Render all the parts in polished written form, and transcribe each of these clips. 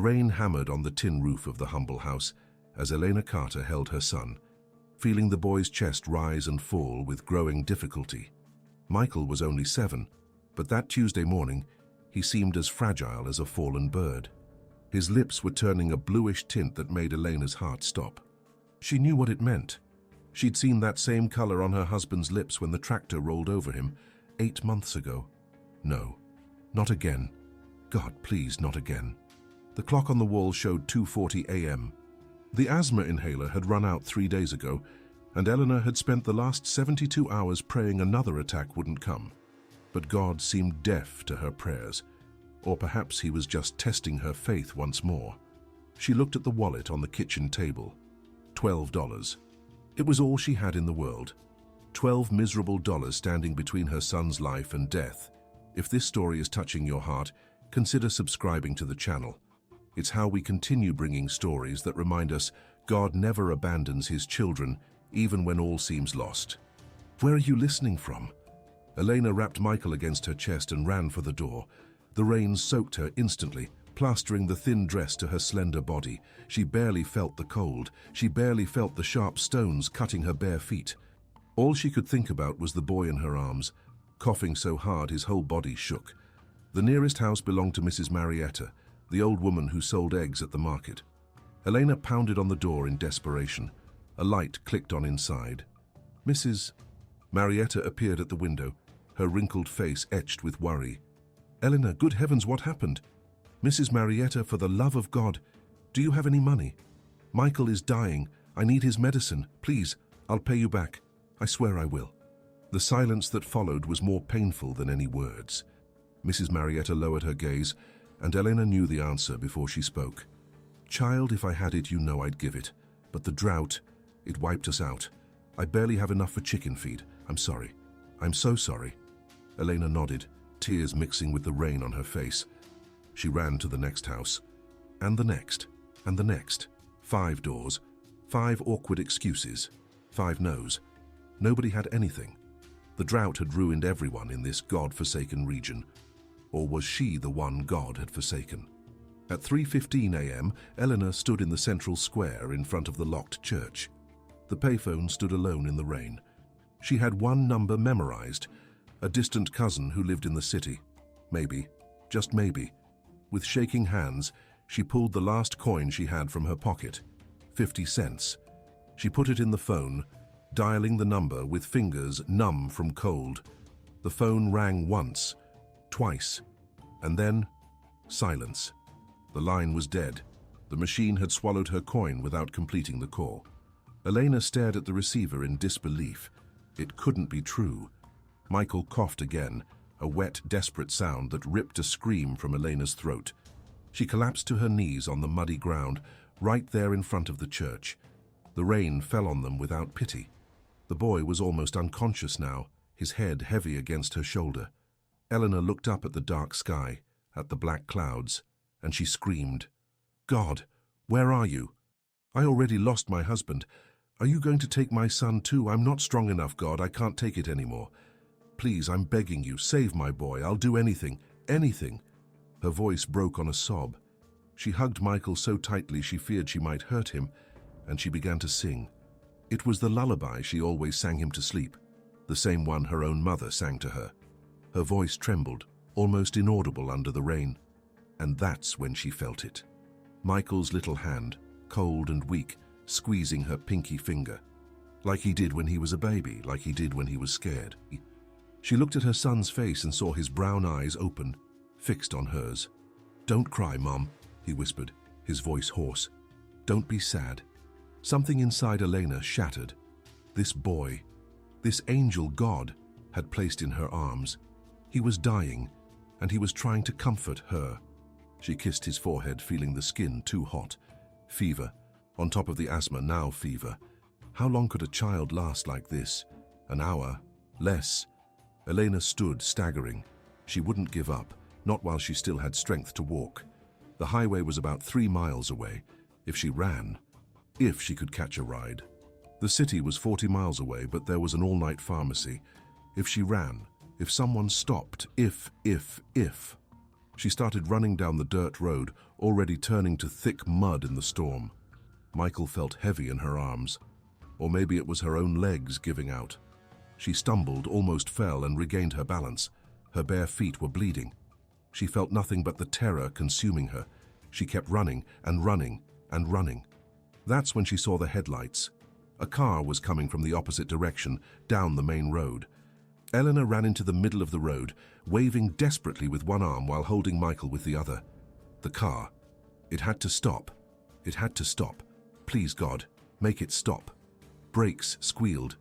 Rain hammered on the tin roof of the humble house as Elena Carter held her son, feeling the boy's chest rise and fall with growing difficulty. Michael was only 7, but that Tuesday morning, he seemed as fragile as a fallen bird. His lips were turning a bluish tint that made Elena's heart stop. She knew what it meant. She'd seen that same color on her husband's lips when the tractor rolled over him 8 months ago. No, not again. God, please, not again. The clock on the wall showed 2:40 a.m. The asthma inhaler had run out 3 days ago, and Eleanor had spent the last 72 hours praying another attack wouldn't come. But God seemed deaf to her prayers, or perhaps he was just testing her faith once more. She looked at the wallet on the kitchen table. $12. It was all she had in the world. 12 miserable dollars standing between her son's life and death. If this story is touching your heart, consider subscribing to the channel. It's how we continue bringing stories that remind us God never abandons his children, even when all seems lost. Where are you listening from? Elena wrapped Michael against her chest and ran for the door. The rain soaked her instantly, plastering the thin dress to her slender body. She barely felt the cold. She barely felt the sharp stones cutting her bare feet. All she could think about was the boy in her arms, coughing so hard his whole body shook. The nearest house belonged to Mrs. Marietta, the old woman who sold eggs at the market. Elena pounded on the door in desperation. A light clicked on inside. Mrs. Marietta appeared at the window, her wrinkled face etched with worry. Eleanor, good heavens, what happened? Mrs. Marietta, for the love of God, do you have any money? Michael is dying. I need his medicine. Please, I'll pay you back. I swear I will. The silence that followed was more painful than any words. Mrs. Marietta lowered her gaze, and Elena knew the answer before she spoke. Child, if I had it, you know I'd give it. But the drought, it wiped us out. I barely have enough for chicken feed. I'm sorry. I'm so sorry. Elena nodded, tears mixing with the rain on her face. She ran to the next house, and the next, and the next. 5 doors, 5 awkward excuses, 5 no's. Nobody had anything. The drought had ruined everyone in this God-forsaken region. Or was she the one God had forsaken? At 3:15 a.m., Eleanor stood in the central square in front of the locked church. The payphone stood alone in the rain. She had one number memorized, a distant cousin who lived in the city. Maybe, just maybe. With shaking hands, she pulled the last coin she had from her pocket, 50 cents. She put it in the phone, dialing the number with fingers numb from cold. The phone rang once, twice, and then silence. The line was dead. The machine had swallowed her coin without completing the call. Elena stared at the receiver in disbelief. It couldn't be true. Michael coughed again, a wet, desperate sound that ripped a scream from Elena's throat. She collapsed to her knees on the muddy ground, right there in front of the church. The rain fell on them without pity. The boy was almost unconscious now, his head heavy against her shoulder. Eleanor looked up at the dark sky, at the black clouds, and she screamed, God, where are you? I already lost my husband. Are you going to take my son too? I'm not strong enough, God. I can't take it anymore. Please, I'm begging you, save my boy. I'll do anything, anything. Her voice broke on a sob. She hugged Michael so tightly she feared she might hurt him, and she began to sing. It was the lullaby she always sang him to sleep, the same one her own mother sang to her. Her voice trembled, almost inaudible under the rain, and that's when she felt it. Michael's little hand, cold and weak, squeezing her pinky finger, like he did when he was a baby, like he did when he was scared. She looked at her son's face and saw his brown eyes open, fixed on hers. Don't cry, Mom, he whispered, his voice hoarse. Don't be sad. Something inside Elena shattered. This boy, this angel God, had placed in her arms. He was dying, and he was trying to comfort her. She kissed his forehead, feeling the skin too hot. Fever. On top of the asthma, now fever. How long could a child last like this? An hour? Less? Elena stood, staggering. She wouldn't give up, not while she still had strength to walk. The highway was about 3 miles away. If she ran, if she could catch a ride. The city was 40 miles away, but there was an all-night pharmacy. If she ran, if someone stopped, if. She started running down the dirt road, already turning to thick mud in the storm. Michael felt heavy in her arms. Or maybe it was her own legs giving out. She stumbled, almost fell, and regained her balance. Her bare feet were bleeding. She felt nothing but the terror consuming her. She kept running and running and running. That's when she saw the headlights. A car was coming from the opposite direction, down the main road. Eleanor ran into the middle of the road, waving desperately with one arm while holding Michael with the other. The car. It had to stop. It had to stop. Please, God, make it stop. Brakes squealed.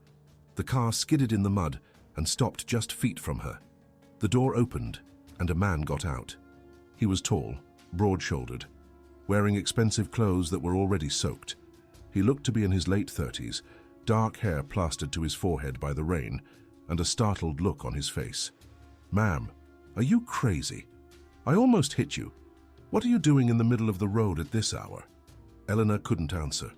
The car skidded in the mud and stopped just feet from her. The door opened, and a man got out. He was tall, broad-shouldered, wearing expensive clothes that were already soaked. He looked to be in his late 30s, dark hair plastered to his forehead by the rain, and a startled look on his face. "Ma'am, are you crazy? I almost hit you. What are you doing in the middle of the road at this hour?" Eleanor couldn't answer.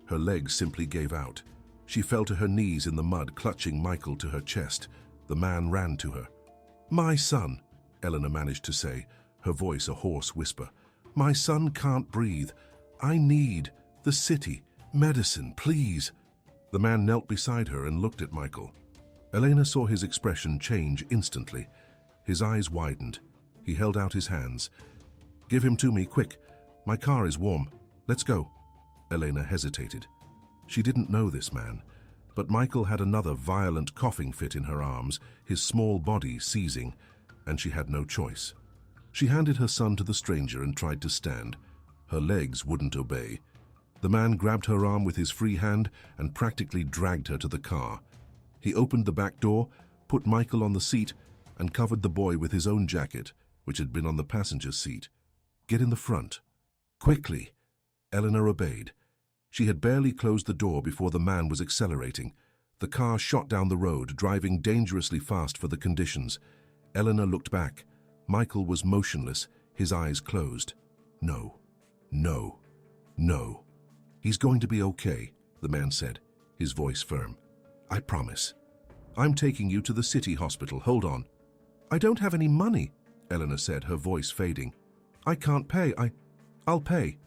Her legs simply gave out. She fell to her knees in the mud, clutching Michael to her chest. The man ran to her. "My son," Eleanor managed to say, her voice a hoarse whisper. "My son can't breathe. I need the city. Medicine, please." The man knelt beside her and looked at Michael. Elena saw his expression change instantly. His eyes widened. He held out his hands. "Give him to me, quick. My car is warm. Let's go." Elena hesitated. She didn't know this man, but Michael had another violent coughing fit in her arms, his small body seizing, and she had no choice. She handed her son to the stranger and tried to stand. Her legs wouldn't obey. The man grabbed her arm with his free hand and practically dragged her to the car. He opened the back door, put Michael on the seat, and covered the boy with his own jacket, which had been on the passenger seat. "Get in the front." "Quickly." Eleanor obeyed. She had barely closed the door before the man was accelerating. The car shot down the road, driving dangerously fast for the conditions. Eleanor looked back. Michael was motionless, his eyes closed. "No, no, no. He's going to be okay," the man said, his voice firm. "I promise. I'm taking you to the city hospital. Hold on." "I don't have any money," Eleanor said, her voice fading. "I can't pay. I'll pay.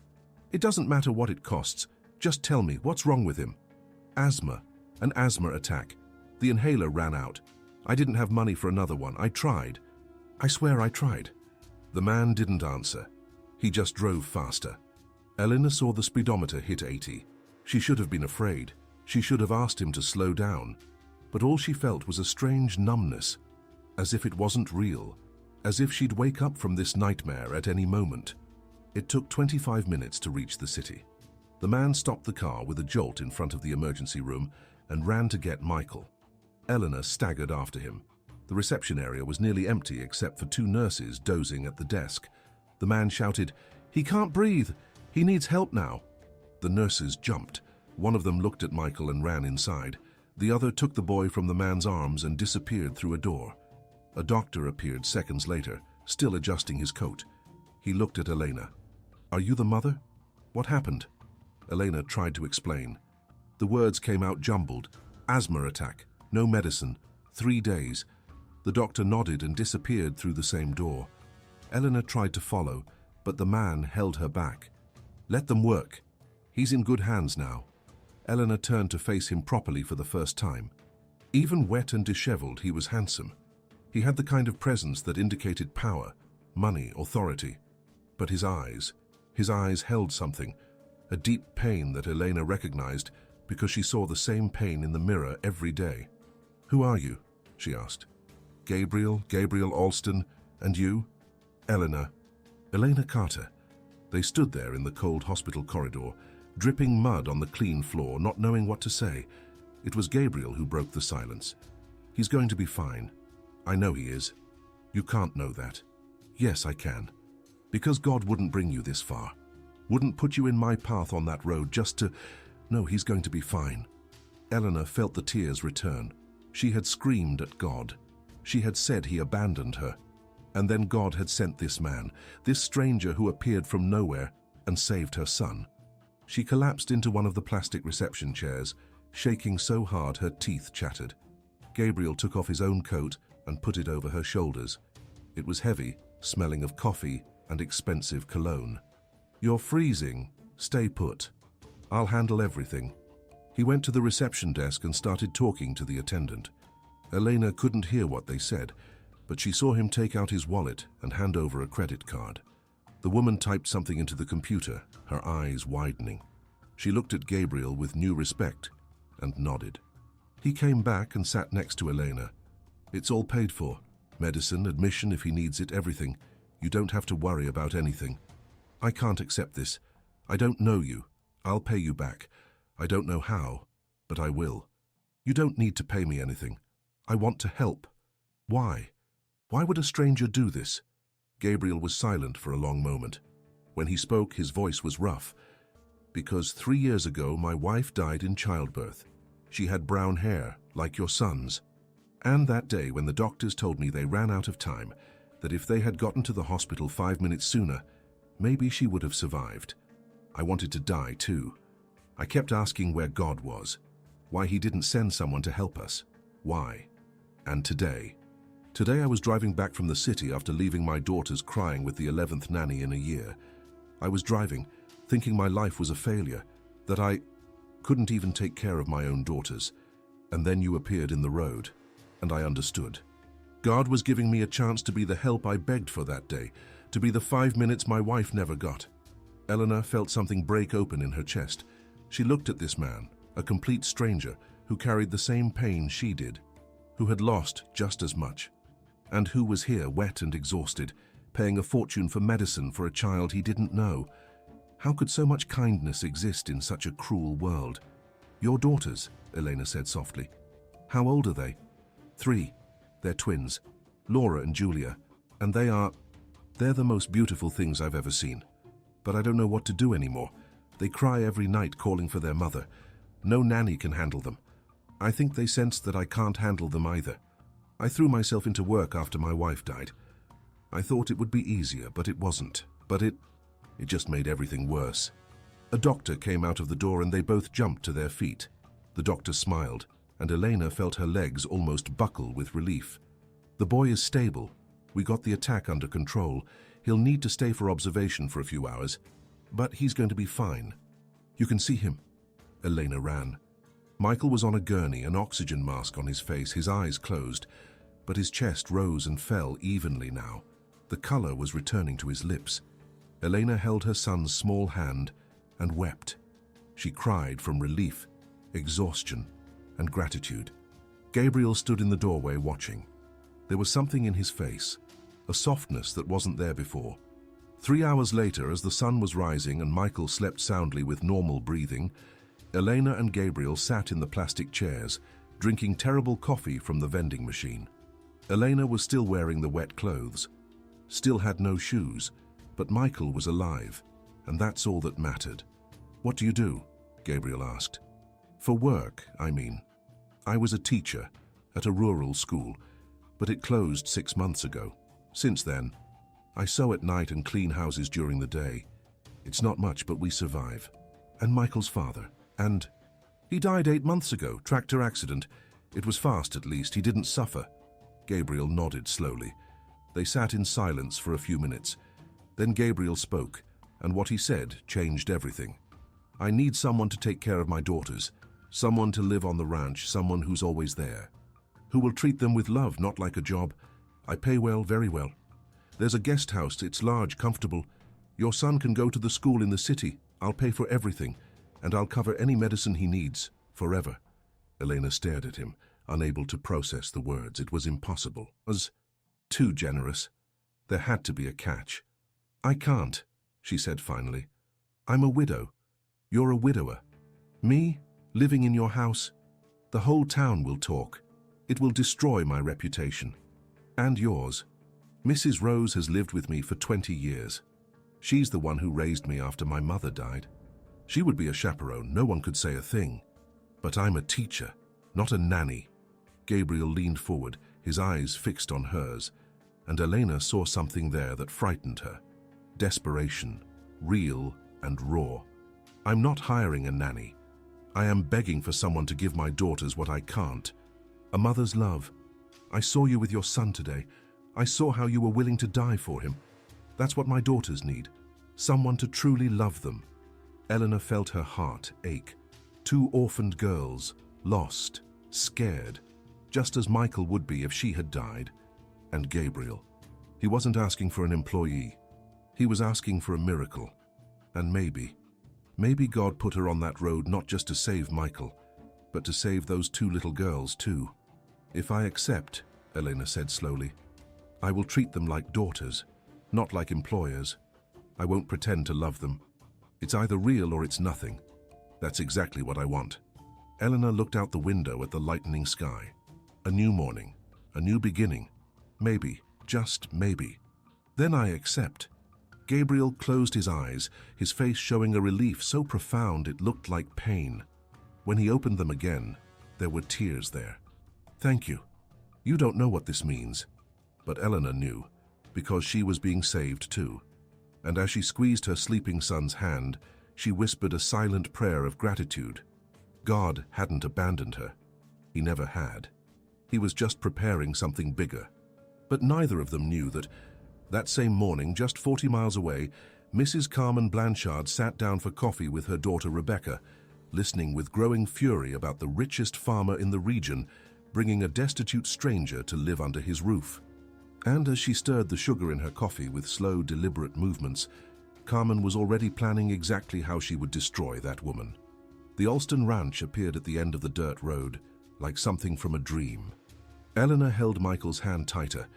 It doesn't matter what it costs. Just tell me, what's wrong with him?" "Asthma. An asthma attack. The inhaler ran out. I didn't have money for another one. I tried. I swear I tried." The man didn't answer. He just drove faster. Eleanor saw the speedometer hit 80. She should have been afraid. She should have asked him to slow down. But all she felt was a strange numbness, as if it wasn't real, as if she'd wake up from this nightmare at any moment. It took 25 minutes to reach the city. The man stopped the car with a jolt in front of the emergency room and ran to get Michael. Eleanor staggered after him. The reception area was nearly empty except for 2 nurses dozing at the desk. The man shouted, "He can't breathe! He needs help now!" The nurses jumped. One of them looked at Michael and ran inside. The other took the boy from the man's arms and disappeared through a door. A doctor appeared seconds later, still adjusting his coat. He looked at Elena. "Are you the mother? What happened?" Elena tried to explain. The words came out jumbled. "Asthma attack. No medicine. 3 days." The doctor nodded and disappeared through the same door. Eleanor tried to follow, but the man held her back. "Let them work. He's in good hands now." Eleanor turned to face him properly for the first time. Even wet and disheveled, he was handsome. He had the kind of presence that indicated power, money, authority. But his eyes held something, a deep pain that Elena recognized because she saw the same pain in the mirror every day. "Who are you?" she asked. Gabriel Alston, and you?" "Eleanor." "Elena Carter." They stood there in the cold hospital corridor, dripping mud on the clean floor, not knowing what to say. It was Gabriel who broke the silence. "He's going to be fine. I know he is." "You can't know that." "Yes, I can. Because God wouldn't bring you this far. Wouldn't put you in my path on that road just to... No, he's going to be fine." Eleanor felt the tears return. She had screamed at God. She had said he abandoned her. And then God had sent this man, this stranger who appeared from nowhere and saved her son. She collapsed into one of the plastic reception chairs, shaking so hard her teeth chattered. Gabriel took off his own coat and put it over her shoulders. It was heavy, smelling of coffee and expensive cologne. "You're freezing. Stay put. I'll handle everything." He went to the reception desk and started talking to the attendant. Elena couldn't hear what they said, but she saw him take out his wallet and hand over a credit card. The woman typed something into the computer, her eyes widening. She looked at Gabriel with new respect and nodded. He came back and sat next to Elena. "It's all paid for. Medicine, admission if he needs it, everything. You don't have to worry about anything. I can't accept this. I don't know you. I'll pay you back. I don't know how, but I will. You don't need to pay me anything. I want to help." "Why? Why would a stranger do this?" Gabriel was silent for a long moment. When he spoke, his voice was rough. "Because 3 years ago, my wife died in childbirth. She had brown hair, like your son's. And that day when the doctors told me they ran out of time, that if they had gotten to the hospital 5 minutes sooner, maybe she would have survived. I wanted to die too. I kept asking where God was, why he didn't send someone to help us. Why? And today I was driving back from the city after leaving my daughters crying with the 11th nanny in a year. I was driving, thinking my life was a failure, that I couldn't even take care of my own daughters. And then you appeared in the road, and I understood. God was giving me a chance to be the help I begged for that day, to be the 5 minutes my wife never got." Eleanor felt something break open in her chest. She looked at this man, a complete stranger, who carried the same pain she did, who had lost just as much, and who was here wet and exhausted, paying a fortune for medicine for a child he didn't know. How could so much kindness exist in such a cruel world? "Your daughters," Elena said softly. "How old are they?" 3. They're twins, Laura and Julia, and they're the most beautiful things I've ever seen. But I don't know what to do anymore. They cry every night calling for their mother. No nanny can handle them. I think they sense that I can't handle them either. I threw myself into work after my wife died. I thought it would be easier, but it wasn't. But it just made everything worse." A doctor came out of the door and they both jumped to their feet. The doctor smiled, and Elena felt her legs almost buckle with relief. "The boy is stable. We got the attack under control. He'll need to stay for observation for a few hours, but he's going to be fine. You can see him." Elena ran. Michael was on a gurney, an oxygen mask on his face, his eyes closed, but his chest rose and fell evenly now. The color was returning to his lips. Elena held her son's small hand and wept. She cried from relief, exhaustion, and gratitude. Gabriel stood in the doorway watching. There was something in his face, a softness that wasn't there before. 3 hours later, as the sun was rising and Michael slept soundly with normal breathing, Elena and Gabriel sat in the plastic chairs, drinking terrible coffee from the vending machine. Elena was still wearing the wet clothes, still had no shoes, but Michael was alive, and that's all that mattered. "What do you do?" Gabriel asked. "For work, I mean. I was a teacher at a rural school, but it closed 6 months ago. Since then, I sew at night and clean houses during the day. It's not much, but we survive." "And Michael's father?" "And he died 8 months ago, tractor accident. It was fast at least, he didn't suffer." Gabriel nodded slowly. They sat in silence for a few minutes. Then Gabriel spoke, and what he said changed everything. "I need someone to take care of my daughters, someone to live on the ranch, someone who's always there, who will treat them with love, not like a job. I pay well, very well. There's a guest house, it's large, comfortable. Your son can go to the school in the city. I'll pay for everything, and I'll cover any medicine he needs, forever." Elena stared at him, unable to process the words. It was impossible. It was too generous. There had to be a catch. "I can't," she said finally. "I'm a widow. You're a widower. Me, living in your house? The whole town will talk. It will destroy my reputation. And yours. Mrs. Rose has lived with me for 20 years. She's the one who raised me after my mother died. She would be a chaperone, no one could say a thing. But I'm a teacher, not a nanny." Gabriel leaned forward, his eyes fixed on hers, and Elena saw something there that frightened her. Desperation, real and raw. "I'm not hiring a nanny. I am begging for someone to give my daughters what I can't. A mother's love. I saw you with your son today. I saw how you were willing to die for him. That's what my daughters need. Someone to truly love them. Eleanor felt her heart ache. Two orphaned girls, lost, scared, just as Michael would be if she had died. And Gabriel. He wasn't asking for an employee. He was asking for a miracle. And maybe God put her on that road not just to save Michael, but to save those two little girls too. If I accept, Elena said slowly, I will treat them like daughters, not like employers. I won't pretend to love them. It's either real or it's nothing. That's exactly what I want. Eleanor looked out the window at the lightening sky. A new morning, a new beginning. Maybe, just maybe. Then I accept. Gabriel closed his eyes, his face showing a relief so profound it looked like pain. When he opened them again, there were tears there. Thank you. You don't know what this means. But Eleanor knew, because she was being saved too. And as she squeezed her sleeping son's hand, she whispered a silent prayer of gratitude. God hadn't abandoned her. He never had. He was just preparing something bigger. But neither of them knew that same morning, just 40 miles away, Mrs. Carmen Blanchard sat down for coffee with her daughter Rebecca, listening with growing fury about the richest farmer in the region bringing a destitute stranger to live under his roof. And as she stirred the sugar in her coffee with slow, deliberate movements, Carmen was already planning exactly how she would destroy that woman. The Alston Ranch appeared at the end of the dirt road, like something from a dream. Eleanor held Michael's hand tighter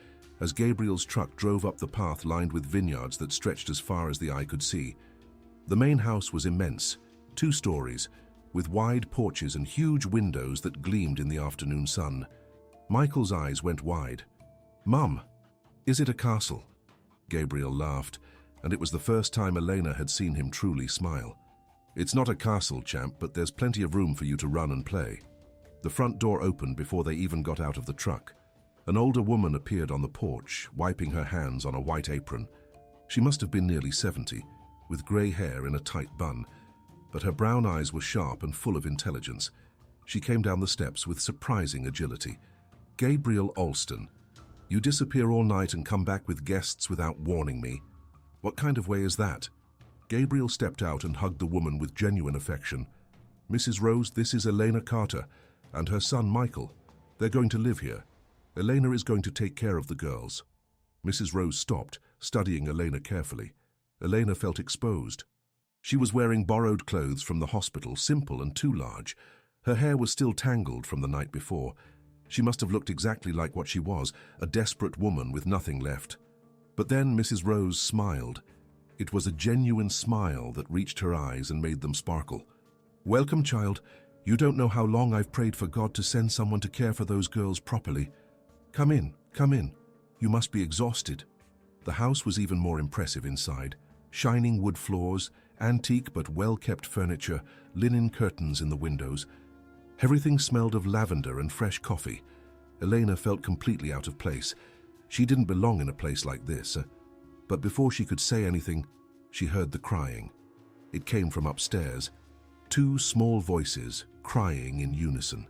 as Gabriel's truck drove up the path lined with vineyards that stretched as far as the eye could see. The main house was immense, 2 stories, with wide porches and huge windows that gleamed in the afternoon sun. Michael's eyes went wide. "Mum, is it a castle?" Gabriel laughed, and it was the first time Elena had seen him truly smile. "It's not a castle, champ, but there's plenty of room for you to run and play." The front door opened before they even got out of the truck. An older woman appeared on the porch, wiping her hands on a white apron. She must have been nearly 70, with grey hair in a tight bun, but her brown eyes were sharp and full of intelligence. She came down the steps with surprising agility. "Gabriel Alston, you disappear all night and come back with guests without warning me. What kind of way is that?" Gabriel stepped out and hugged the woman with genuine affection. "Mrs. Rose, this is Elena Carter and her son Michael. They're going to live here. Elena is going to take care of the girls." Mrs. Rose stopped, studying Elena carefully. Elena felt exposed. She was wearing borrowed clothes from the hospital, simple and too large. Her hair was still tangled from the night before. She must have looked exactly like what she was, a desperate woman with nothing left. But then Mrs. Rose smiled. It was a genuine smile that reached her eyes and made them sparkle. "Welcome, child. You don't know how long I've prayed for God to send someone to care for those girls properly. Come in, come in. You must be exhausted." The house was even more impressive inside. Shining wood floors, antique but well-kept furniture, linen curtains in the windows. Everything smelled of lavender and fresh coffee. Elena felt completely out of place. She didn't belong in a place like this. But before she could say anything, she heard the crying. It came from upstairs. 2 small voices, crying in unison.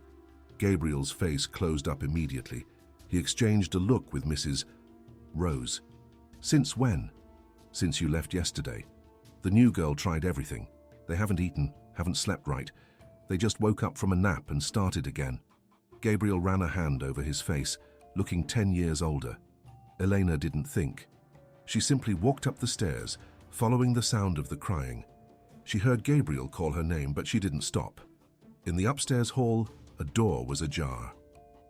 Gabriel's face closed up immediately. He exchanged a look with Mrs. Rose. "Since when?" "Since you left yesterday. The new girl tried everything. They haven't eaten, haven't slept right. They just woke up from a nap and started again." Gabriel ran a hand over his face, looking 10 years older. Elena didn't think. She simply walked up the stairs, following the sound of the crying. She heard Gabriel call her name, but she didn't stop. In the upstairs hall, a door was ajar.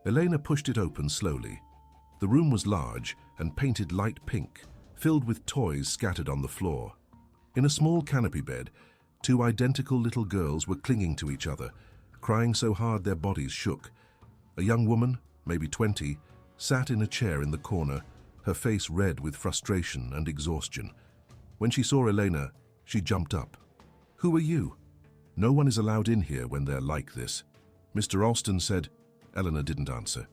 Elena pushed it open slowly. The room was large and painted light pink, filled with toys scattered on the floor. In a small canopy bed, 2 identical little girls were clinging to each other, crying so hard their bodies shook. A young woman, maybe 20, sat in a chair in the corner, her face red with frustration and exhaustion. When she saw Elena, she jumped up. "Who are you?" "No one is allowed in here when they're like this." "Mr. Alston said..." Eleanor didn't answer.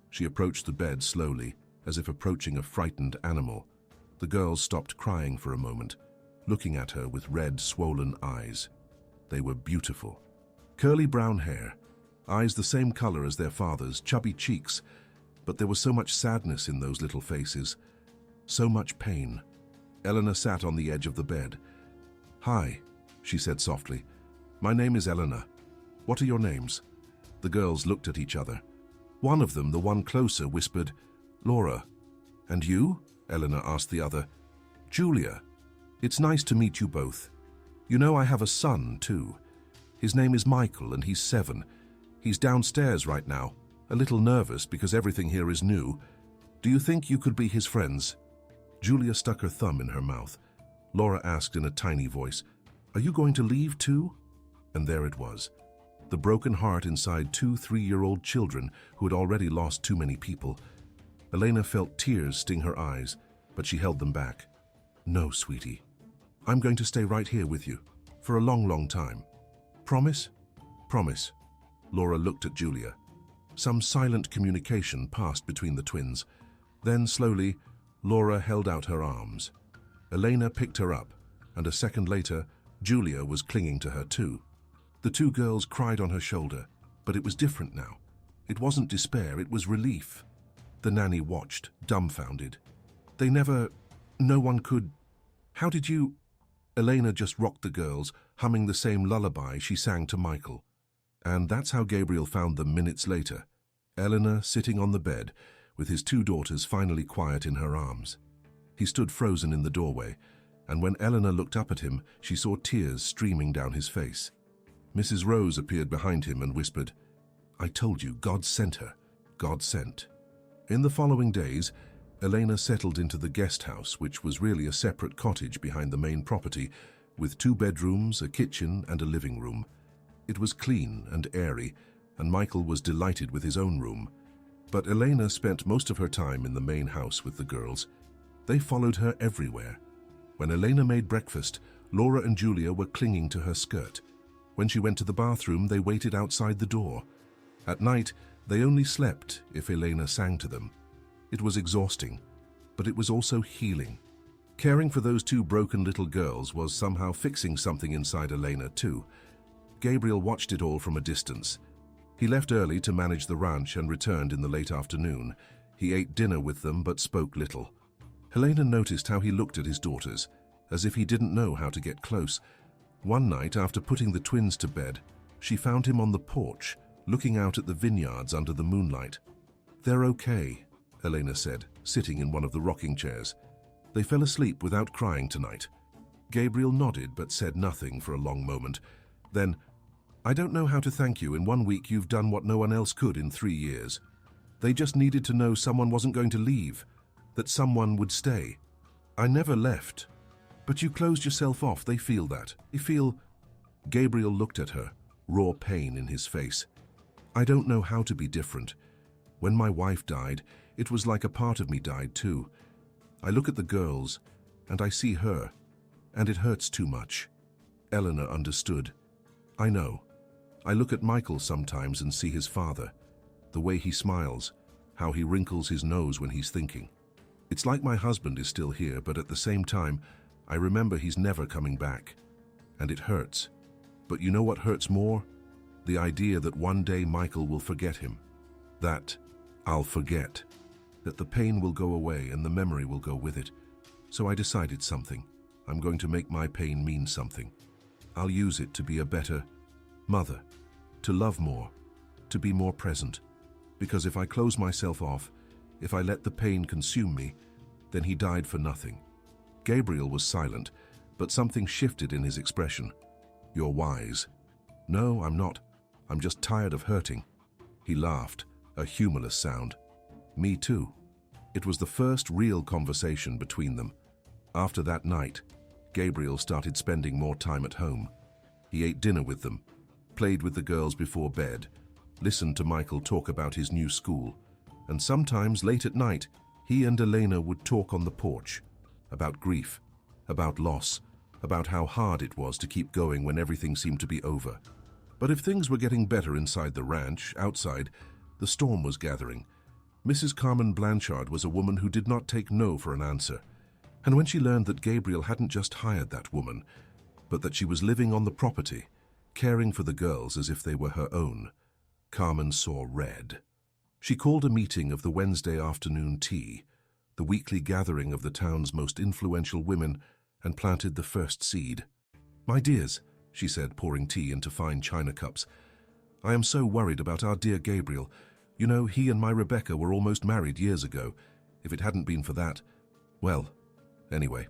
She approached the bed slowly, as if approaching a frightened animal. The girls stopped crying for a moment, looking at her with red, swollen eyes. They were beautiful. Curly brown hair, eyes the same color as their father's, chubby cheeks, but there was so much sadness in those little faces, so much pain. Eleanor sat on the edge of the bed. "Hi," she said softly. "My name is Eleanor. What are your names?" The girls looked at each other. One of them, the one closer, whispered, "Laura." "And you?" Eleanor asked the other. "Julia. It's nice to meet you both. You know, I have a son, too. His name is Michael, and he's 7. He's downstairs right now, a little nervous because everything here is new. Do you think you could be his friends?" Julia stuck her thumb in her mouth. Laura asked in a tiny voice, "Are you going to leave too?" And there it was, the broken heart inside 2 3-year-old children who had already lost too many people. Elena felt tears sting her eyes, but she held them back. "No, sweetie. I'm going to stay right here with you, for a long, long time. Promise?" "Promise." Laura looked at Julia. Some silent communication passed between the twins. Then, slowly, Laura held out her arms. Elena picked her up, and a second later, Julia was clinging to her too. The 2 girls cried on her shoulder, but it was different now. It wasn't despair, it was relief. The nanny watched, dumbfounded. No one could... How did you... Elena just rocked the girls, humming the same lullaby she sang to Michael. And that's how Gabriel found them minutes later. Eleanor sitting on the bed, with his 2 daughters finally quiet in her arms. He stood frozen in the doorway, and when Eleanor looked up at him, she saw tears streaming down his face. Mrs. Rose appeared behind him and whispered, "I told you, God sent her. God sent." In the following days, Elena settled into the guest house, which was really a separate cottage behind the main property, with 2 bedrooms, a kitchen, and a living room. It was clean and airy, and Michael was delighted with his own room. But Elena spent most of her time in the main house with the girls. They followed her everywhere. When Elena made breakfast, Laura and Julia were clinging to her skirt. When she went to the bathroom, they waited outside the door. At night, they only slept if Elena sang to them. It was exhausting, but it was also healing. Caring for those 2 broken little girls was somehow fixing something inside Elena too. Gabriel watched it all from a distance. He left early to manage the ranch and returned in the late afternoon. He ate dinner with them but spoke little. Helena noticed how he looked at his daughters, as if he didn't know how to get close. One night, after putting the twins to bed, she found him on the porch, looking out at the vineyards under the moonlight. "They're okay," Elena said, sitting in one of the rocking chairs. "They fell asleep without crying tonight." Gabriel nodded but said nothing for a long moment. Then, "I don't know how to thank you. In 1 week you've done what no one else could in 3 years. They just needed to know someone wasn't going to leave, that someone would stay. I never left. But you closed yourself off. They feel that. They feel..." Gabriel looked at her, raw pain in his face. "I don't know how to be different. When my wife died, it was like a part of me died too. I look at the girls, and I see her, and it hurts too much." Eleanor understood. "I know. I look at Michael sometimes and see his father, the way he smiles, how he wrinkles his nose when he's thinking. It's like my husband is still here, but at the same time, I remember he's never coming back. And it hurts. But you know what hurts more? The idea that one day Michael will forget him. That I'll forget. That the pain will go away and the memory will go with it. So I decided something. I'm going to make my pain mean something. I'll use it to be a better mother, to love more, to be more present. Because if I close myself off, if I let the pain consume me, then he died for nothing." Gabriel was silent, but something shifted in his expression. "You're wise." "No, I'm not. I'm just tired of hurting." He laughed, a humorless sound. "Me too." It was the first real conversation between them. After that night, Gabriel started spending more time at home. He ate dinner with them, played with the girls before bed, listened to Michael talk about his new school, and sometimes late at night, he and Elena would talk on the porch about grief, about loss, about how hard it was to keep going when everything seemed to be over. But if things were getting better inside the ranch, outside, the storm was gathering. Mrs. Carmen Blanchard was a woman who did not take no for an answer. And when she learned that Gabriel hadn't just hired that woman, but that she was living on the property, caring for the girls as if they were her own, Carmen saw red. She called a meeting of the Wednesday afternoon tea, the weekly gathering of the town's most influential women, and planted the first seed. "My dears," she said, pouring tea into fine china cups, "I am so worried about our dear Gabriel. You know, he and my Rebecca were almost married years ago. If it hadn't been for that, well, anyway.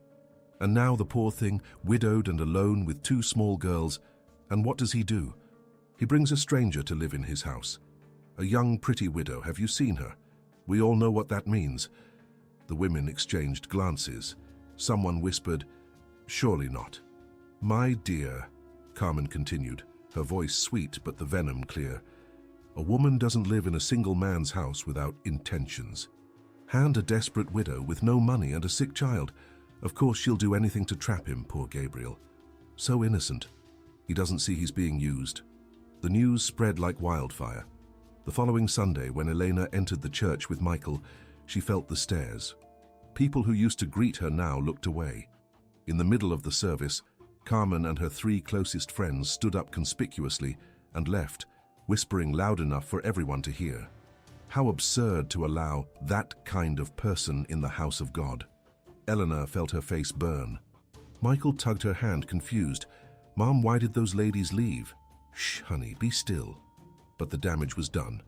And now the poor thing, widowed and alone with 2 small girls, and what does he do? He brings a stranger to live in his house. A young, pretty widow, have you seen her? We all know what that means." The women exchanged glances. Someone whispered, "Surely not." "My dear," Carmen continued, her voice sweet but the venom clear, "a woman doesn't live in a single man's house without intentions. Hand a desperate widow with no money and a sick child. Of course she'll do anything to trap him, poor Gabriel. So innocent. He doesn't see he's being used." The news spread like wildfire. The following Sunday, when Elena entered the church with Michael, she felt the stares. People who used to greet her now looked away. In the middle of the service, Carmen and her 3 closest friends stood up conspicuously and left, whispering loud enough for everyone to hear. How absurd to allow that kind of person in the house of God. Eleanor felt her face burn. Michael tugged her hand, confused. "Mom, why did those ladies leave?" "Shh, honey, be still." But the damage was done.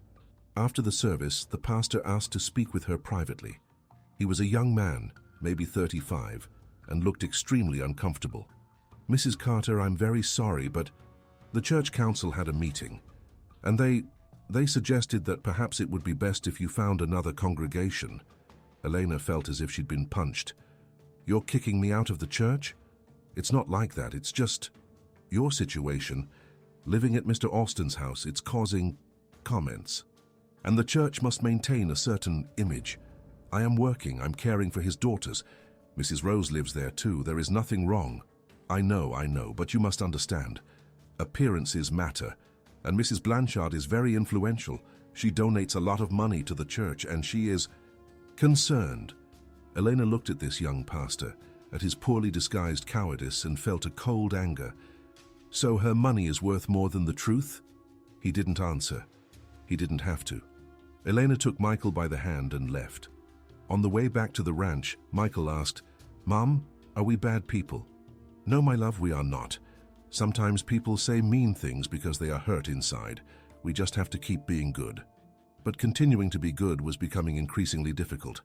After the service, the pastor asked to speak with her privately. He was a young man, maybe 35, and looked extremely uncomfortable. "Mrs. Carter, I'm very sorry, but the church council had a meeting, and they suggested that perhaps it would be best if you found another congregation." Elena felt as if she'd been punched. "You're kicking me out of the church? It's not like that, it's just your situation. Living at Mr. Austin's house, it's causing comments. And the church must maintain a certain image. I am working, I'm caring for his daughters. Mrs. Rose lives there too, there is nothing wrong. I know, but you must understand. Appearances matter, and Mrs. Blanchard is very influential. She donates a lot of money to the church, and she is concerned." Elena looked at this young pastor, at his poorly disguised cowardice, and felt a cold anger. "So her money is worth more than the truth?" He didn't answer. He didn't have to. Elena took Michael by the hand and left. On the way back to the ranch, Michael asked, "Mom, are we bad people?" "No, my love, we are not. Sometimes people say mean things because they are hurt inside. We just have to keep being good." But continuing to be good was becoming increasingly difficult.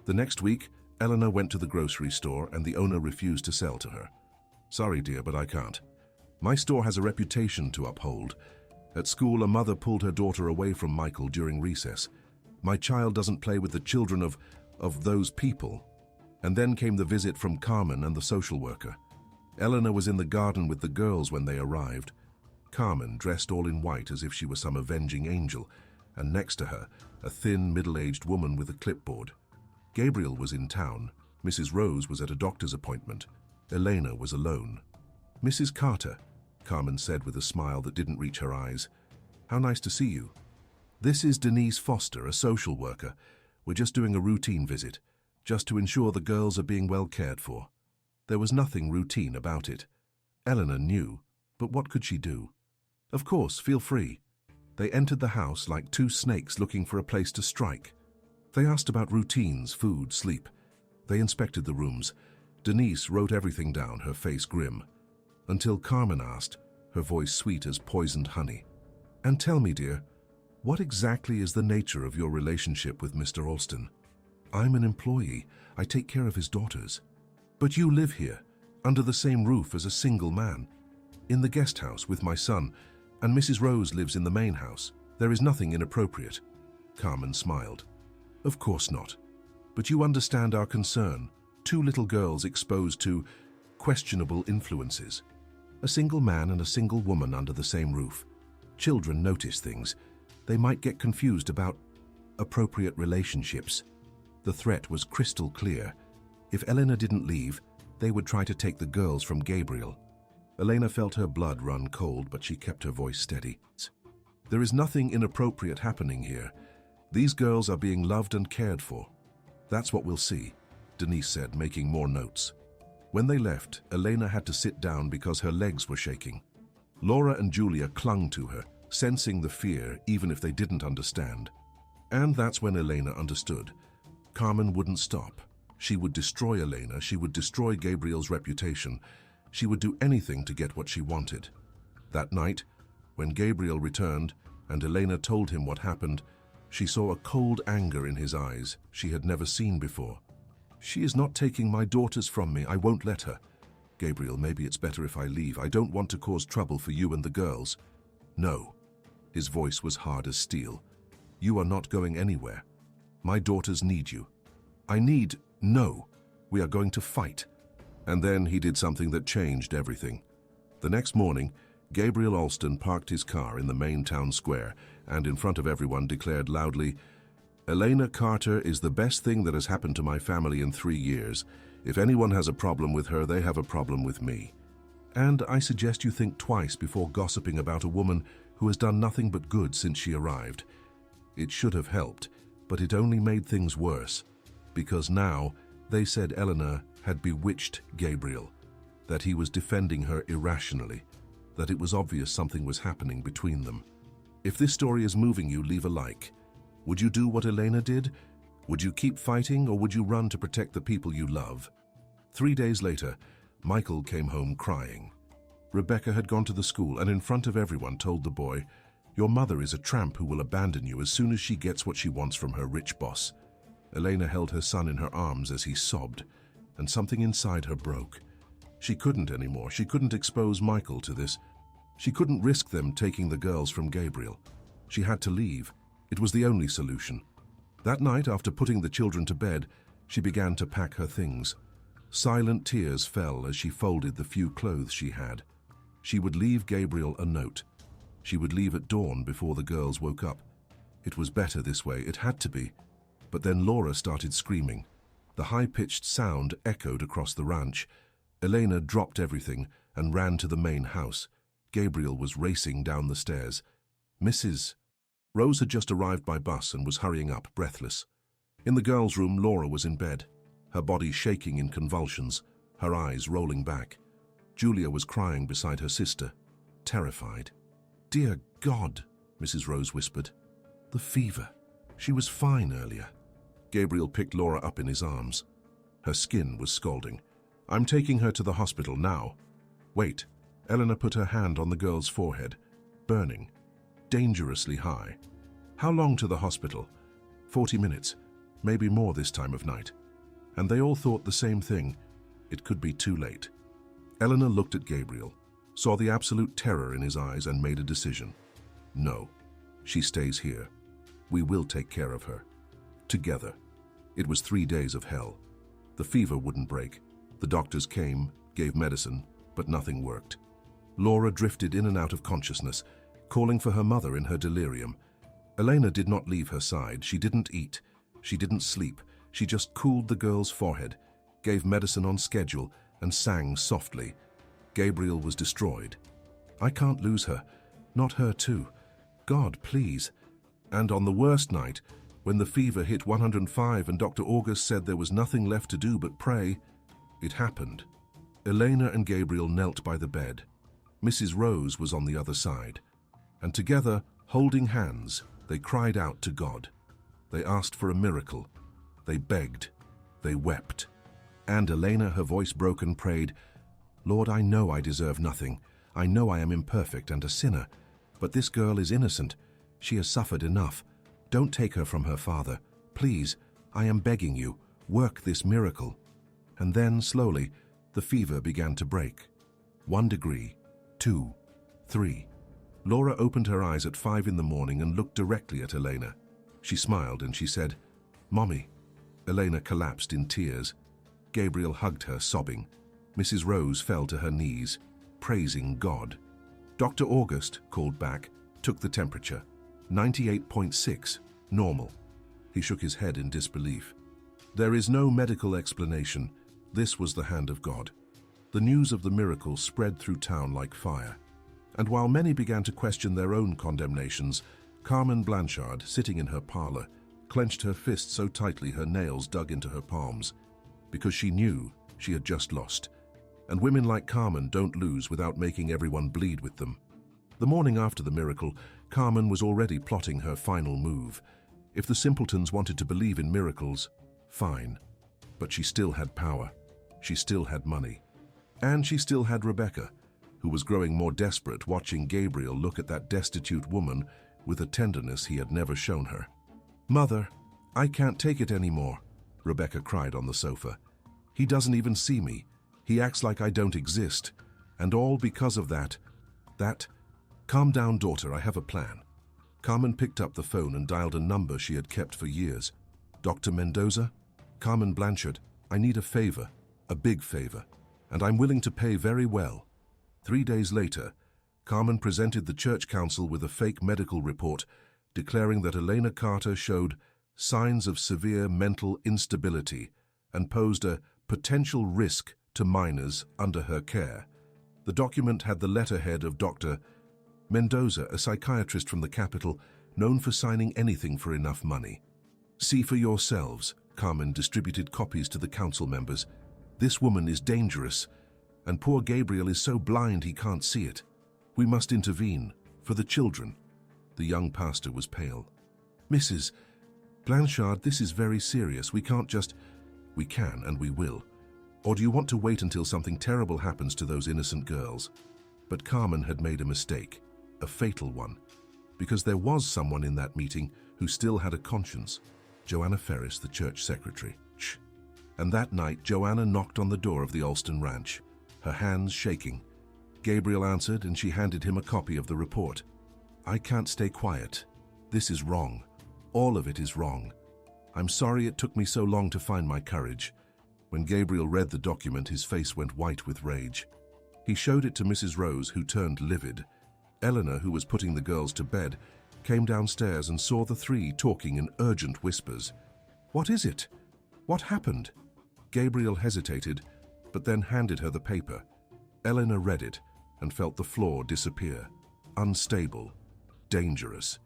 The next week, Eleanor went to the grocery store and the owner refused to sell to her. "Sorry, dear, but I can't. My store has a reputation to uphold. At school, a mother pulled her daughter away from Michael during recess. My child doesn't play with the children of those people." And then came the visit from Carmen and the social worker. Eleanor was in the garden with the girls when they arrived. Carmen, dressed all in white as if she were some avenging angel, and next to her, a thin, middle-aged woman with a clipboard. Gabriel was in town. Mrs. Rose was at a doctor's appointment. Elena was alone. "Mrs. Carter," Carmen said with a smile that didn't reach her eyes. "How nice to see you. This is Denise Foster, a social worker. We're just doing a routine visit, just to ensure the girls are being well cared for." There was nothing routine about it. Eleanor knew, but what could she do? "Of course, feel free." They entered the house like 2 snakes looking for a place to strike. They asked about routines, food, sleep. They inspected the rooms. Denise wrote everything down, her face grim. Until Carmen asked, her voice sweet as poisoned honey, "And tell me, dear, what exactly is the nature of your relationship with Mr. Alston?" "I'm an employee. I take care of his daughters." "But you live here, under the same roof as a single man." "In the guest house with my son, and Mrs. Rose lives in the main house. There is nothing inappropriate." Carmen smiled. "Of course not. But you understand our concern. 2 little girls exposed to questionable influences. A single man and a single woman under the same roof. Children notice things. They might get confused about appropriate relationships." The threat was crystal clear. If Eleanor didn't leave, they would try to take the girls from Gabriel. Elena felt her blood run cold, but she kept her voice steady. "There is nothing inappropriate happening here. These girls are being loved and cared for. That's what we'll see," Denise said, making more notes. When they left, Elena had to sit down because her legs were shaking. Laura and Julia clung to her, sensing the fear even if they didn't understand. And that's when Elena understood. Carmen wouldn't stop. She would destroy Elena, she would destroy Gabriel's reputation. She would do anything to get what she wanted. That night, when Gabriel returned and Elena told him what happened, she saw a cold anger in his eyes she had never seen before. "She is not taking my daughters from me. I won't let her. Gabriel, maybe it's better if I leave. I don't want to cause trouble for you and the girls." "No." His voice was hard as steel. "You are not going anywhere. My daughters need you." No. We are going to fight." And then he did something that changed everything. The next morning, Gabriel Alston parked his car in the main town square and in front of everyone declared loudly, "Elena Carter is the best thing that has happened to my family in 3 years. If anyone has a problem with her, they have a problem with me. And I suggest you think twice before gossiping about a woman who has done nothing but good since she arrived." It should have helped, but it only made things worse. Because now, they said Eleanor had bewitched Gabriel, that he was defending her irrationally, that it was obvious something was happening between them. If this story is moving you, leave a like. Would you do what Elena did? Would you keep fighting, or would you run to protect the people you love? 3 days later, Michael came home crying. Rebecca had gone to the school and in front of everyone told the boy, "Your mother is a tramp who will abandon you as soon as she gets what she wants from her rich boss." Elena held her son in her arms as he sobbed, and something inside her broke. She couldn't anymore. She couldn't expose Michael to this. She couldn't risk them taking the girls from Gabriel. She had to leave. It was the only solution. That night, after putting the children to bed, she began to pack her things. Silent tears fell as she folded the few clothes she had. She would leave Gabriel a note. She would leave at dawn before the girls woke up. It was better this way. It had to be. But then Laura started screaming. The high-pitched sound echoed across the ranch. Elena dropped everything and ran to the main house. Gabriel was racing down the stairs. "Mrs." Rose had just arrived by bus and was hurrying up, breathless. In the girls' room, Laura was in bed, her body shaking in convulsions, her eyes rolling back. Julia was crying beside her sister, terrified. "Dear God," Mrs. Rose whispered. "The fever. She was fine earlier." Gabriel picked Laura up in his arms. Her skin was scalding. "I'm taking her to the hospital now." "Wait." Eleanor put her hand on the girl's forehead, burning, dangerously high. "How long to the hospital?" 40 minutes, maybe more this time of night. And they all thought the same thing. It could be too late. Eleanor looked at Gabriel, saw the absolute terror in his eyes and made a decision. "No, she stays here. We will take care of her. Together." It was 3 days of hell. The fever wouldn't break. The doctors came, gave medicine, but nothing worked. Laura drifted in and out of consciousness, calling for her mother in her delirium. Elena did not leave her side. She didn't eat. She didn't sleep. She just cooled the girl's forehead, gave medicine on schedule, and sang softly. Gabriel was destroyed. "I can't lose her. Not her too. God, please." And on the worst night, when the fever hit 105 and Dr. August said there was nothing left to do but pray, it happened. Elena and Gabriel knelt by the bed. Mrs. Rose was on the other side. And together, holding hands, they cried out to God. They asked for a miracle. They begged. They wept. And Elena, her voice broken, prayed, "Lord, I know I deserve nothing. I know I am imperfect and a sinner. But this girl is innocent. She has suffered enough. Don't take her from her father. Please, I am begging you, work this miracle." And then, slowly, the fever began to break. 1 degree, 2, 3. Laura opened her eyes at 5 in the morning and looked directly at Elena. She smiled and she said, "Mommy." Elena collapsed in tears. Gabriel hugged her, sobbing. Mrs. Rose fell to her knees, praising God. Dr. August called back, took the temperature. 98.6, normal. He shook his head in disbelief. There is no medical explanation. This was the hand of God. The news of the miracle spread through town like fire. And while many began to question their own condemnations, Carmen Blanchard, sitting in her parlor, clenched her fist so tightly her nails dug into her palms, because she knew she had just lost. And women like Carmen don't lose without making everyone bleed with them. The morning after the miracle, Carmen was already plotting her final move. If the simpletons wanted to believe in miracles, fine. But she still had power. She still had money. And she still had Rebecca, who was growing more desperate watching Gabriel look at that destitute woman with a tenderness he had never shown her. "Mother, I can't take it anymore," Rebecca cried on the sofa. "He doesn't even see me. He acts like I don't exist. And all because of that. Calm down, daughter, I have a plan." Carmen picked up the phone and dialed a number she had kept for years. "Dr. Mendoza? Carmen Blanchard, I need a favor, a big favor, and I'm willing to pay very well." 3 days later, Carmen presented the church council with a fake medical report declaring that Elena Carter showed signs of severe mental instability and posed a potential risk to minors under her care. The document had the letterhead of Dr. Mendoza, a psychiatrist from the capital, known for signing anything for enough money. "See for yourselves," Carmen distributed copies to the council members. "This woman is dangerous, and poor Gabriel is so blind he can't see it. We must intervene, for the children." The young pastor was pale. "Mrs. Blanchard, this is very serious. We can't just—" "We can, and we will. Or do you want to wait until something terrible happens to those innocent girls?" But Carmen had made a mistake. A fatal one, because there was someone in that meeting who still had a conscience. Joanna Ferris, the church secretary. Shh. And that night, Joanna knocked on the door of the Alston ranch, her hands shaking. Gabriel answered, and she handed him a copy of the report. "I can't stay quiet. This is wrong. All of it is wrong. I'm sorry it took me so long to find my courage." When Gabriel read the document, his face went white with rage. He showed it to Mrs. Rose, who turned livid. Eleanor, who was putting the girls to bed, came downstairs and saw the three talking in urgent whispers. "What is it? What happened?" Gabriel hesitated, but then handed her the paper. Eleanor read it and felt the floor disappear. Unstable, dangerous,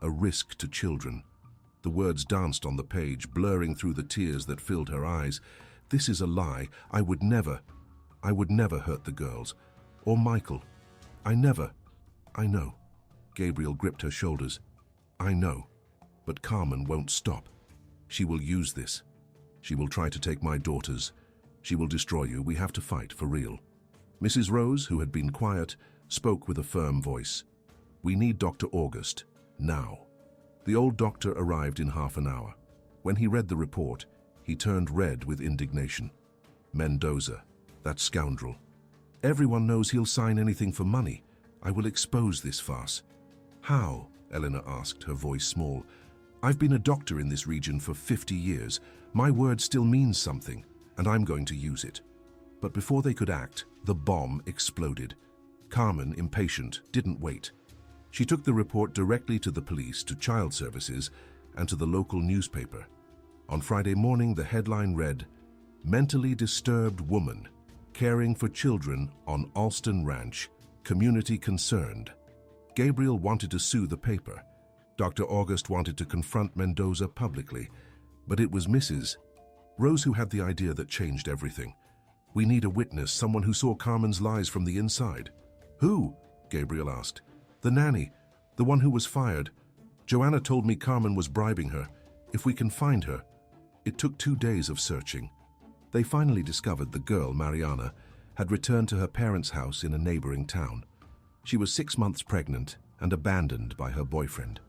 a risk to children. The words danced on the page, blurring through the tears that filled her eyes. "This is a lie. I would never hurt the girls. Or Michael. I know." Gabriel gripped her shoulders. "I know. But Carmen won't stop. She will use this. She will try to take my daughters. She will destroy you. We have to fight for real." Mrs. Rose, who had been quiet, spoke with a firm voice. "We need Dr. August. Now." The old doctor arrived in half an hour. When he read the report, he turned red with indignation. "Mendoza, that scoundrel. Everyone knows he'll sign anything for money. I will expose this farce." "How?" Eleanor asked, her voice small. "I've been a doctor in this region for 50 years. My word still means something, and I'm going to use it." But before they could act, the bomb exploded. Carmen, impatient, didn't wait. She took the report directly to the police, to child services, and to the local newspaper. On Friday morning, the headline read, "Mentally disturbed woman caring for children on Alston Ranch. Community concerned." Gabriel wanted to sue the paper. Dr. August wanted to confront Mendoza publicly. But it was Mrs. Rose who had the idea that changed everything. "We need a witness, someone who saw Carmen's lies from the inside." "Who?" Gabriel asked. "The nanny, the one who was fired. Joanna told me Carmen was bribing her. If we can find her." It took 2 days of searching. They finally discovered the girl, Mariana, had returned to her parents' house in a neighboring town. She was 6 months pregnant and abandoned by her boyfriend.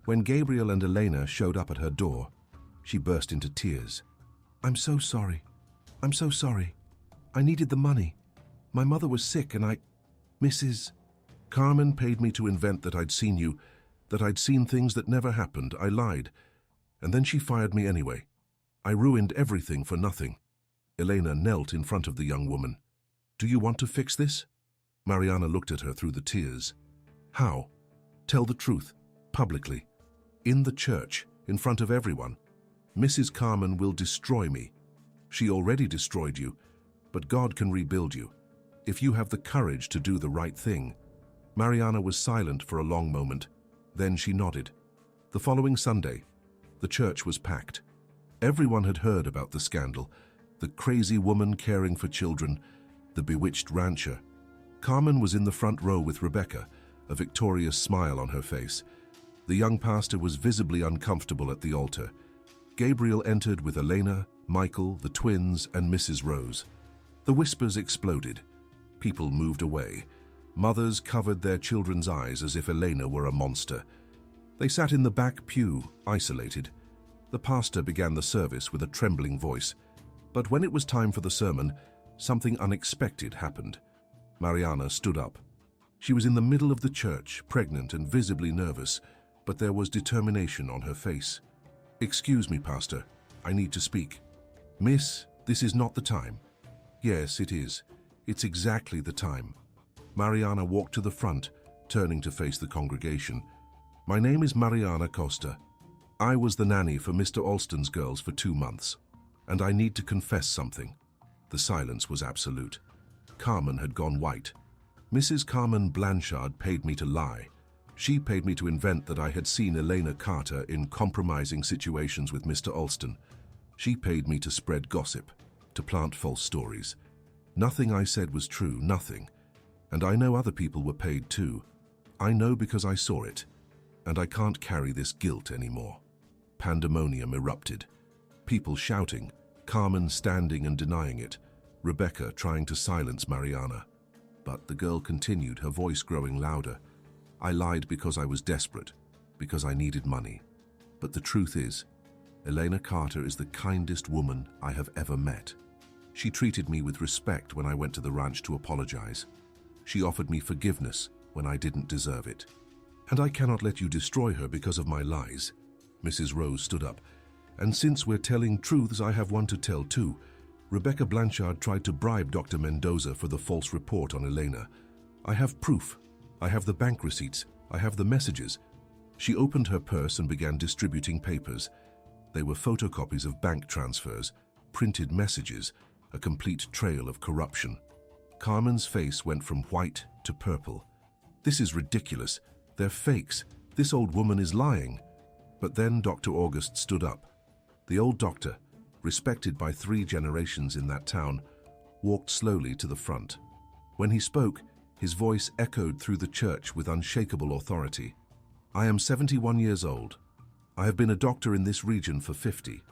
When Gabriel and Elena showed up at her door, she burst into tears. "I'm so sorry. I'm so sorry. I needed the money. My mother was sick and Mrs. Carmen paid me to invent that I'd seen you, that I'd seen things that never happened. I lied. And then she fired me anyway. I ruined everything for nothing." Elena knelt in front of the young woman. "Do you want to fix this?" Mariana looked at her through the tears. "How?" "Tell the truth, publicly. In the church, in front of everyone. Mrs. Carmen will destroy me. She already destroyed you, but God can rebuild you, if you have the courage to do the right thing." Mariana was silent for a long moment. Then she nodded. The following Sunday, the church was packed. Everyone had heard about the scandal, the crazy woman caring for children, the bewitched rancher. Carmen was in the front row with Rebecca, a victorious smile on her face. The young pastor was visibly uncomfortable at the altar. Gabriel entered with Elena, Michael, the twins, and Mrs. Rose. The whispers exploded. People moved away. Mothers covered their children's eyes as if Elena were a monster. They sat in the back pew, isolated. The pastor began the service with a trembling voice. But when it was time for the sermon, something unexpected happened. Mariana stood up. She was in the middle of the church, pregnant and visibly nervous, but there was determination on her face. "Excuse me, Pastor. I need to speak." "Miss, this is not the time." "Yes, it is. It's exactly the time." Mariana walked to the front, turning to face the congregation. "My name is Mariana Costa. I was the nanny for Mr. Alston's girls for 2 months, and I need to confess something." The silence was absolute. Carmen had gone white. "Mrs. Carmen Blanchard paid me to lie. She paid me to invent that I had seen Elena Carter in compromising situations with Mr. Alston. She paid me to spread gossip, to plant false stories. Nothing I said was true, nothing. And I know other people were paid too. I know because I saw it, and I can't carry this guilt anymore." Pandemonium erupted. People shouting, Carmen standing and denying it, Rebecca trying to silence Mariana. But the girl continued, her voice growing louder. "I lied because I was desperate, because I needed money. But the truth is, Elena Carter is the kindest woman I have ever met. She treated me with respect when I went to the ranch to apologize. She offered me forgiveness when I didn't deserve it. And I cannot let you destroy her because of my lies." Mrs. Rose stood up. "And since we're telling truths, I have one to tell too. Rebecca Blanchard tried to bribe Dr. Mendoza for the false report on Elena. I have proof. I have the bank receipts. I have the messages." She opened her purse and began distributing papers. They were photocopies of bank transfers, printed messages, a complete trail of corruption. Carmen's face went from white to purple. "This is ridiculous. They're fakes. This old woman is lying." But then Dr. August stood up. The old doctor, respected by 3 generations in that town, walked slowly to the front. When he spoke, his voice echoed through the church with unshakable authority. "I am 71 years old. I have been a doctor in this region for 50.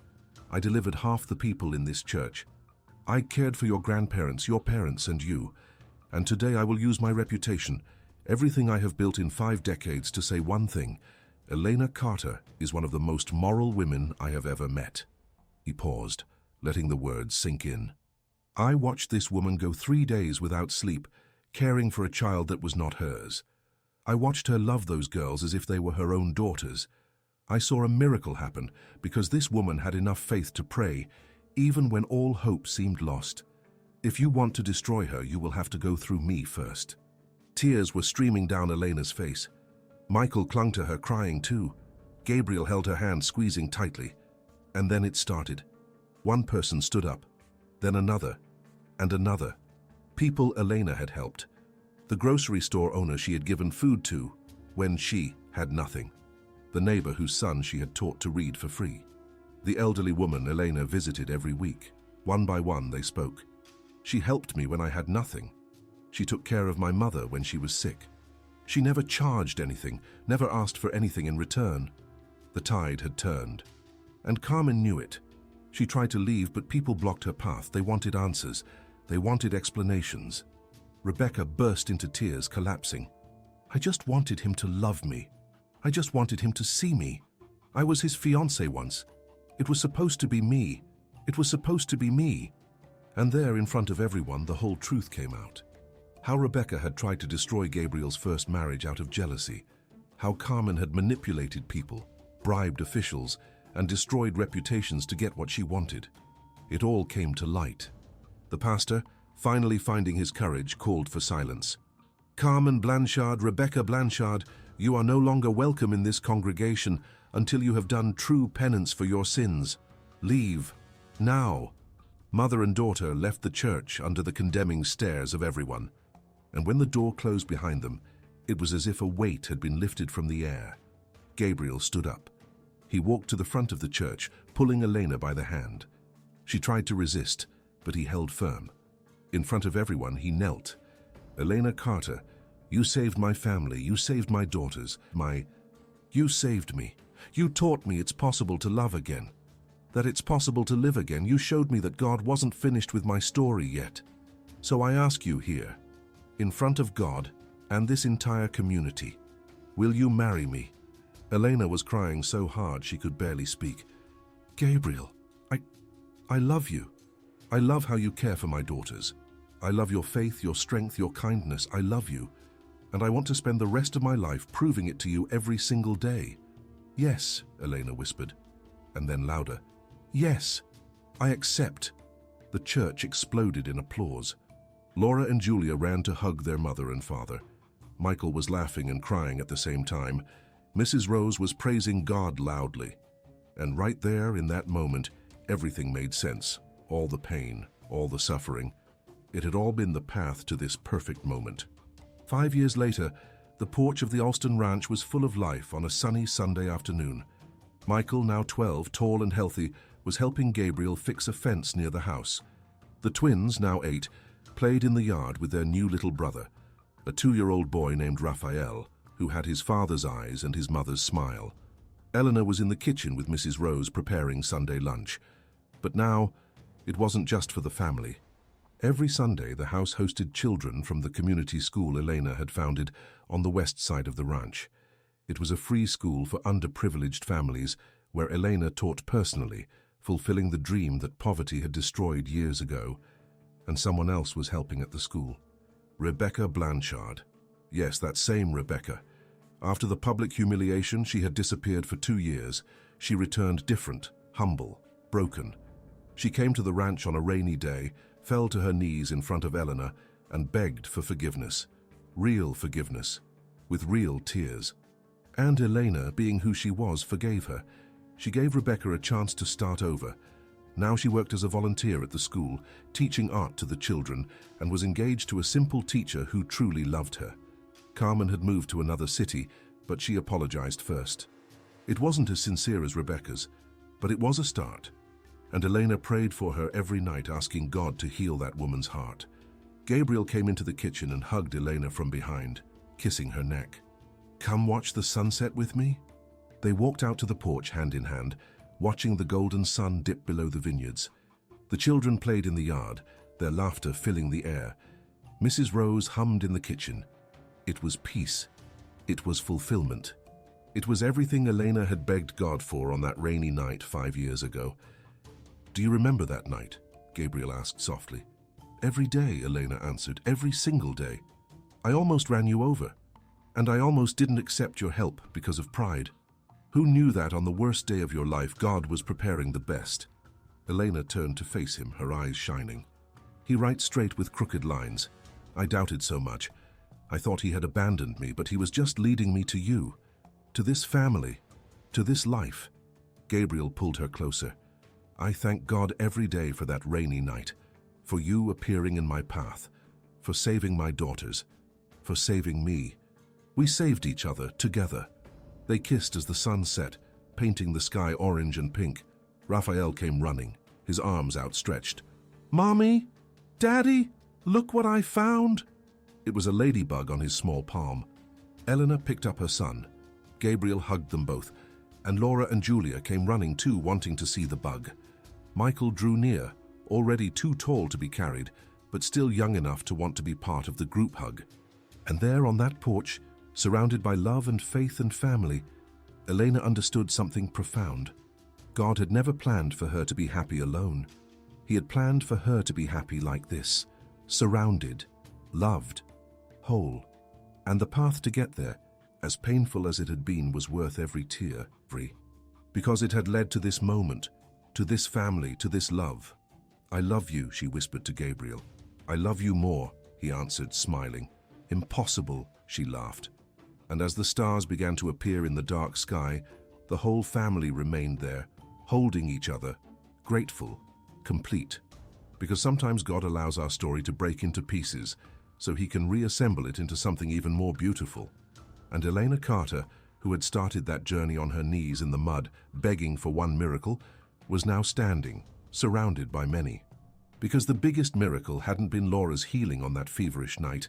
I delivered half the people in this church. I cared for your grandparents, your parents, and you. And today I will use my reputation, everything I have built in 5 decades, to say one thing. Elena Carter is one of the most moral women I have ever met." He paused, letting the words sink in. "I watched this woman go 3 days without sleep, caring for a child that was not hers. I watched her love those girls as if they were her own daughters. I saw a miracle happen because this woman had enough faith to pray, even when all hope seemed lost. If you want to destroy her, you will have to go through me first." Tears were streaming down Elena's face. Michael clung to her, crying too. Gabriel held her hand, squeezing tightly. And then it started. One person stood up, then another, and another. People Elena had helped. The grocery store owner she had given food to when she had nothing. The neighbor whose son she had taught to read for free. The elderly woman Elena visited every week. One by one they spoke. She helped me when I had nothing. She took care of my mother when she was sick. She never charged anything, never asked for anything in return. The tide had turned. And Carmen knew it. She tried to leave, but people blocked her path. They wanted answers. They wanted explanations. Rebecca burst into tears, collapsing. "I just wanted him to love me. I just wanted him to see me. I was his fiancée once. It was supposed to be me. It was supposed to be me." And there, in front of everyone, the whole truth came out. How Rebecca had tried to destroy Gabriel's first marriage out of jealousy. How Carmen had manipulated people, bribed officials, and destroyed reputations to get what she wanted. It all came to light. The pastor, finally finding his courage, called for silence. "Carmen Blanchard, Rebecca Blanchard, you are no longer welcome in this congregation until you have done true penance for your sins. Leave, now." Mother and daughter left the church under the condemning stares of everyone. And when the door closed behind them, it was as if a weight had been lifted from the air. Gabriel stood up. He walked to the front of the church, pulling Elena by the hand. She tried to resist, but he held firm. In front of everyone, he knelt. "Elena Carter, you saved my family, you saved my daughters, my..." You saved me. You taught me it's possible to love again. That it's possible to live again. You showed me that God wasn't finished with my story yet. So I ask you here, in front of God and this entire community, will you marry me? Elena was crying so hard she could barely speak. Gabriel, I love you. I love how you care for my daughters. I love your faith, your strength, your kindness. I love you. And I want to spend the rest of my life proving it to you every single day. Yes, Elena whispered, and then louder. Yes, I accept. The church exploded in applause. Laura and Julia ran to hug their mother and father. Michael was laughing and crying at the same time. Mrs. Rose was praising God loudly. And right there, in that moment, everything made sense. All the pain, all the suffering. It had all been the path to this perfect moment. 5 years later, the porch of the Alston Ranch was full of life on a sunny Sunday afternoon. Michael, now 12, tall and healthy, was helping Gabriel fix a fence near the house. The twins, now 8, played in the yard with their new little brother, a 2-year-old boy named Raphael, who had his father's eyes and his mother's smile. Eleanor was in the kitchen with Mrs. Rose preparing Sunday lunch. But now, it wasn't just for the family. Every Sunday, the house hosted children from the community school Elena had founded on the west side of the ranch. It was a free school for underprivileged families where Elena taught personally, fulfilling the dream that poverty had destroyed years ago, and someone else was helping at the school. Rebecca Blanchard. Yes, that same Rebecca. After the public humiliation, she had disappeared for 2 years. She returned different, humble, broken. She came to the ranch on a rainy day, fell to her knees in front of Eleanor, and begged for forgiveness. Real forgiveness, with real tears. And Elena, being who she was, forgave her. She gave Rebecca a chance to start over. Now she worked as a volunteer at the school, teaching art to the children, and was engaged to a simple teacher who truly loved her. Carmen had moved to another city, but she apologized first. It wasn't as sincere as Rebecca's, but it was a start. And Elena prayed for her every night, asking God to heal that woman's heart. Gabriel came into the kitchen and hugged Elena from behind, kissing her neck. Come watch the sunset with me? They walked out to the porch hand in hand, watching the golden sun dip below the vineyards. The children played in the yard, their laughter filling the air. Mrs. Rose hummed in the kitchen. It was peace. It was fulfillment. It was everything Elena had begged God for on that rainy night 5 years ago. Do you remember that night? Gabriel asked softly. Every day, Elena answered, every single day. I almost ran you over, and I almost didn't accept your help because of pride. Who knew that on the worst day of your life, God was preparing the best? Elena turned to face him, her eyes shining. He writes straight with crooked lines. I doubted so much. I thought he had abandoned me, but he was just leading me to you, to this family, to this life. Gabriel pulled her closer. I thank God every day for that rainy night, for you appearing in my path, for saving my daughters, for saving me. We saved each other together. They kissed as the sun set, painting the sky orange and pink. Raphael came running, his arms outstretched. Mommy, Daddy, look what I found. It was a ladybug on his small palm. Eleanor picked up her son. Gabriel hugged them both, and Laura and Julia came running too, wanting to see the bug. Michael drew near, already too tall to be carried, but still young enough to want to be part of the group hug. And there on that porch, surrounded by love and faith and family, Elena understood something profound. God had never planned for her to be happy alone. He had planned for her to be happy like this, surrounded, loved, whole. And the path to get there, as painful as it had been, was worth every tear, because it had led to this moment, to this family, to this love. I love you, she whispered to Gabriel. I love you more, he answered, smiling. Impossible, she laughed. And as the stars began to appear in the dark sky, the whole family remained there, holding each other, grateful, complete. Because sometimes God allows our story to break into pieces, so he can reassemble it into something even more beautiful. And Elena Carter, who had started that journey on her knees in the mud, begging for one miracle, was now standing, surrounded by many. Because the biggest miracle hadn't been Laura's healing on that feverish night.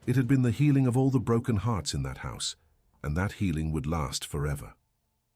It had been the healing of all the broken hearts in that house. and that healing would last forever.